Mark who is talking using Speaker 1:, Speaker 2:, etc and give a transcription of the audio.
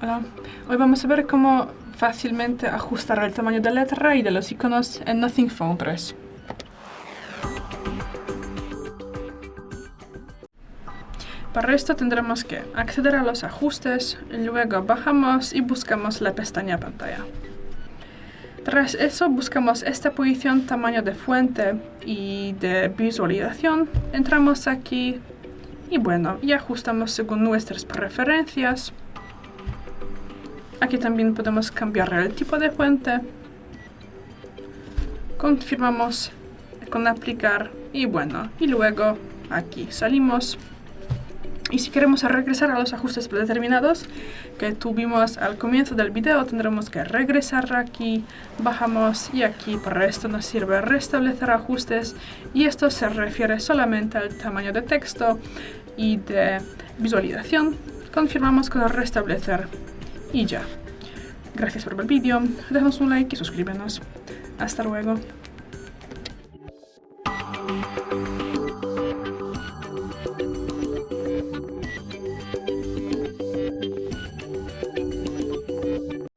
Speaker 1: Hola, hoy vamos a ver cómo fácilmente ajustar el tamaño de letra y de los iconos en Nothing Phone 3. Para esto tendremos que acceder a los ajustes, luego bajamos y buscamos la pestaña Pantalla. Tras eso buscamos esta posición tamaño de fuente y de visualización, entramos aquí y ajustamos según nuestras preferencias. Aquí también podemos cambiar el tipo de fuente. Confirmamos con aplicar y luego aquí salimos. Y si queremos regresar a los ajustes predeterminados que tuvimos al comienzo del video, tendremos que regresar aquí, bajamos y aquí para esto nos sirve restablecer ajustes y esto se refiere solamente al tamaño de texto y de visualización. Confirmamos con restablecer y ya. Gracias por ver el vídeo, déjanos un like y suscríbenos. Hasta luego.